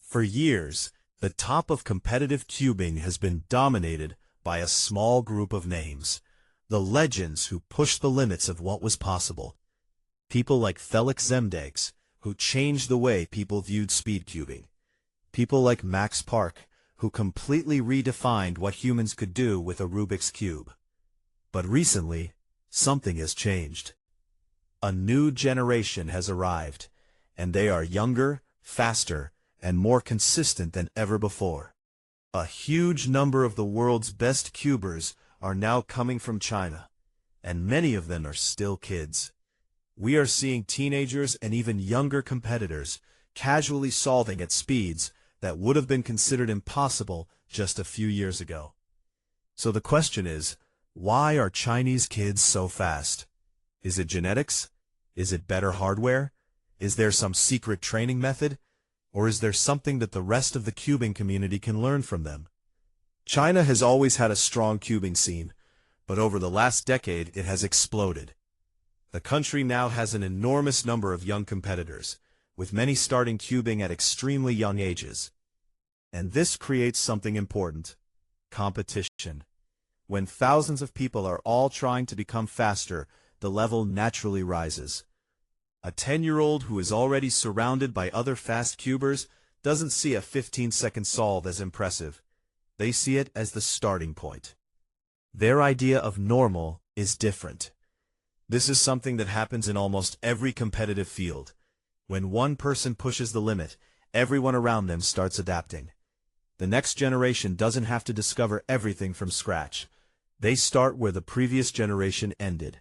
For years, the top of competitive cubing has been dominated by a small group of names, the legends who pushed the limits of what was possible. People like Felix Zemdegs, who changed the way people viewed speedcubing. People like Max Park, who completely redefined what humans could do with a Rubik's Cube. But recently, something has changed. A new generation has arrived, and they are younger, faster, and more consistent than ever before. A huge number of the world's best cubers are now coming from China, and many of them are still kids. We are seeing teenagers and even younger competitors casually solving at speeds that would have been considered impossible just a few years ago. So the question is, why are Chinese kids so fast? Is it genetics? Is it better hardware? Is there some secret training method? Or is there something that the rest of the cubing community can learn from them? China has always had a strong cubing scene, but over the last decade it has exploded. The country now has an enormous number of young competitors, with many starting cubing at extremely young ages. And this creates something important: competition. When thousands of people are all trying to become faster, the level naturally rises. A 10-year-old who is already surrounded by other fast cubers doesn't see a 15-second solve as impressive. They see it as the starting point. Their idea of normal is different. This is something that happens in almost every competitive field. When one person pushes the limit, everyone around them starts adapting. The next generation doesn't have to discover everything from scratch. They start where the previous generation ended.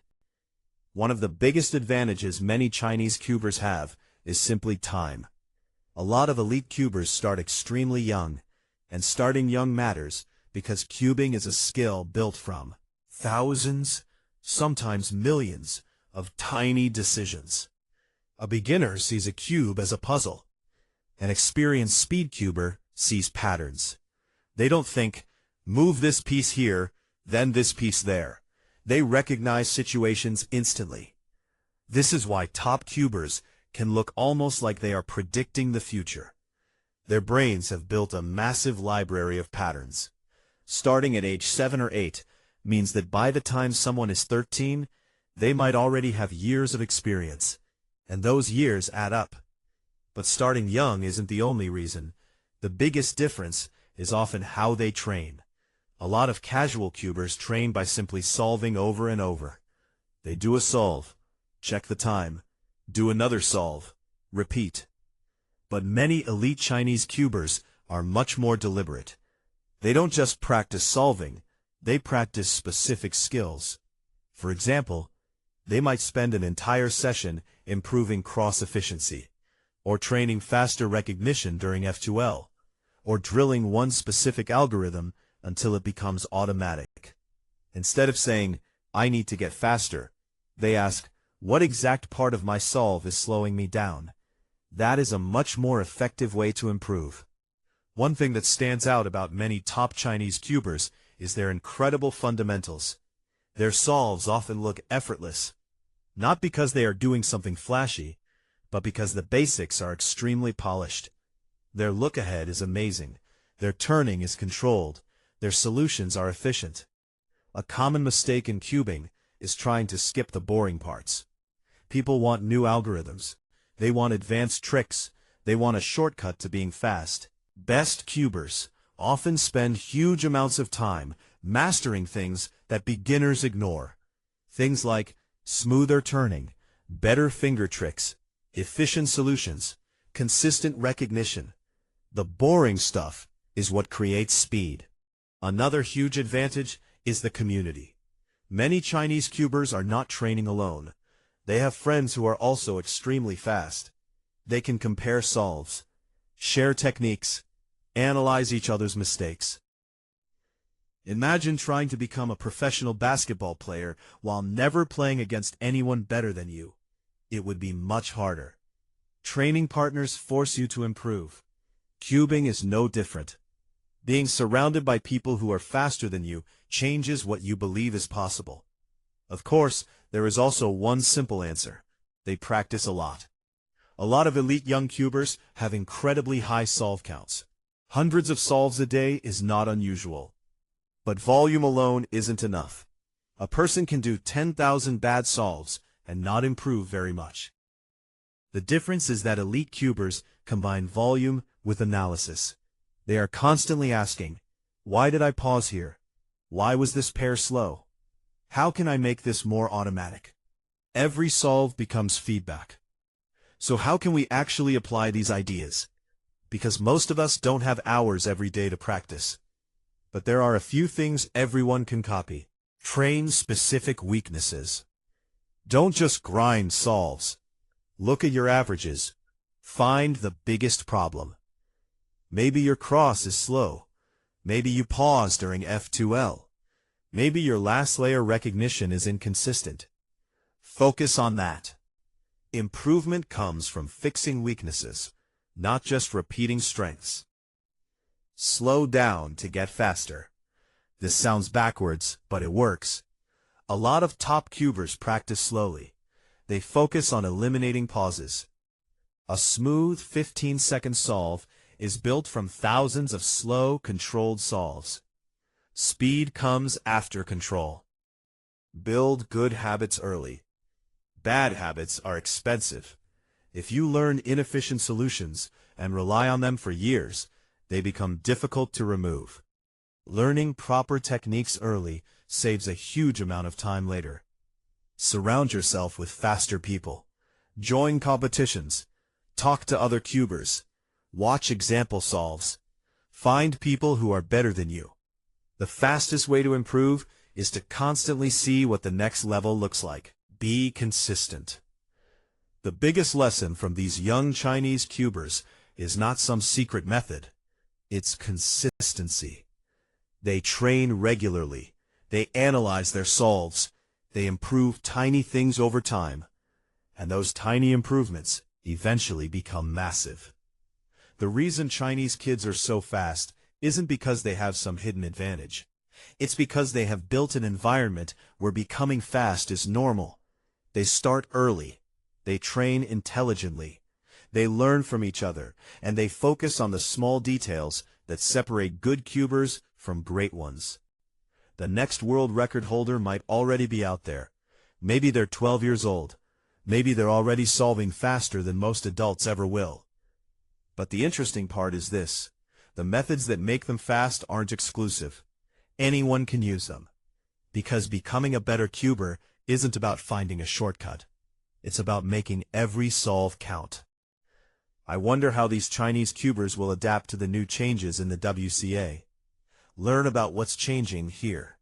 One of the biggest advantages many Chinese cubers have is simply time. A lot of elite cubers start extremely young, and starting young matters because cubing is a skill built from thousands, sometimes millions, of tiny decisions. A beginner sees a cube as a puzzle. An experienced speedcuber sees patterns. They don't think, move this piece here, then this piece there. They recognize situations instantly. This is why top cubers can look almost like they are predicting the future. Their brains have built a massive library of patterns. Starting at age 7 or 8 means that by the time someone is 13, they might already have years of experience, and those years add up. But starting young isn't the only reason. The biggest difference is often how they train. A lot of casual cubers train by simply solving over and over. They do a solve, check the time, do another solve, repeat. But many elite Chinese cubers are much more deliberate. They don't just practice solving, they practice specific skills. For example, they might spend an entire session improving cross-efficiency, or training faster recognition during F2L, or drilling one specific algorithm until it becomes automatic. Instead of saying, I need to get faster, they ask, what exact part of my solve is slowing me down? That is a much more effective way to improve. One thing that stands out about many top Chinese cubers is their incredible fundamentals. Their solves often look effortless, not because they are doing something flashy, but because the basics are extremely polished. Their look ahead is amazing. Their turning is controlled. Their solutions are efficient. A common mistake in cubing is trying to skip the boring parts. People want new algorithms. They want advanced tricks. They want a shortcut to being fast. Best cubers often spend huge amounts of time mastering things that beginners ignore. Things like smoother turning, better finger tricks, efficient solutions, consistent recognition. The boring stuff is what creates speed. Another huge advantage is the community. Many Chinese cubers are not training alone. They have friends who are also extremely fast. They can compare solves, share techniques, analyze each other's mistakes. Imagine trying to become a professional basketball player while never playing against anyone better than you. It would be much harder. Training partners force you to improve. Cubing is no different. Being surrounded by people who are faster than you changes what you believe is possible. Of course, there is also one simple answer. They practice a lot. A lot of elite young cubers have incredibly high solve counts. Hundreds of solves a day is not unusual. But volume alone isn't enough. A person can do 10,000 bad solves and not improve very much. The difference is that elite cubers combine volume with analysis. They are constantly asking, why did I pause here? Why was this pair slow? How can I make this more automatic? Every solve becomes feedback. So how can we actually apply these ideas? Because most of us don't have hours every day to practice. But there are a few things everyone can copy. Train specific weaknesses. Don't just grind solves. Look at your averages. Find the biggest problem. Maybe your cross is slow. Maybe you pause during F2L. Maybe your last layer recognition is inconsistent. Focus on that. Improvement comes from fixing weaknesses, not just repeating strengths. Slow down to get faster. This sounds backwards, but it works. A lot of top cubers practice slowly. They focus on eliminating pauses. A smooth 15-second solve is built from thousands of slow, controlled solves. Speed comes after control. Build good habits early. Bad habits are expensive. If you learn inefficient solutions and rely on them for years, they become difficult to remove. Learning proper techniques early saves a huge amount of time later. Surround yourself with faster people. Join competitions. Talk to other cubers. Watch example solves. Find people who are better than you. The fastest way to improve is to constantly see what the next level looks like. Be consistent. The biggest lesson from these young Chinese cubers is not some secret method. It's consistency. They train regularly. They analyze their solves. They improve tiny things over time. And those tiny improvements eventually become massive. The reason Chinese kids are so fast isn't because they have some hidden advantage. It's because they have built an environment where becoming fast is normal. They start early. They train intelligently. They learn from each other, and they focus on the small details that separate good cubers from great ones. The next world record holder might already be out there. Maybe they're 12 years old. Maybe they're already solving faster than most adults ever will. But the interesting part is this. The methods that make them fast aren't exclusive. Anyone can use them. Because becoming a better cuber isn't about finding a shortcut. It's about making every solve count. I wonder how these Chinese cubers will adapt to the new changes in the WCA. Learn about what's changing here.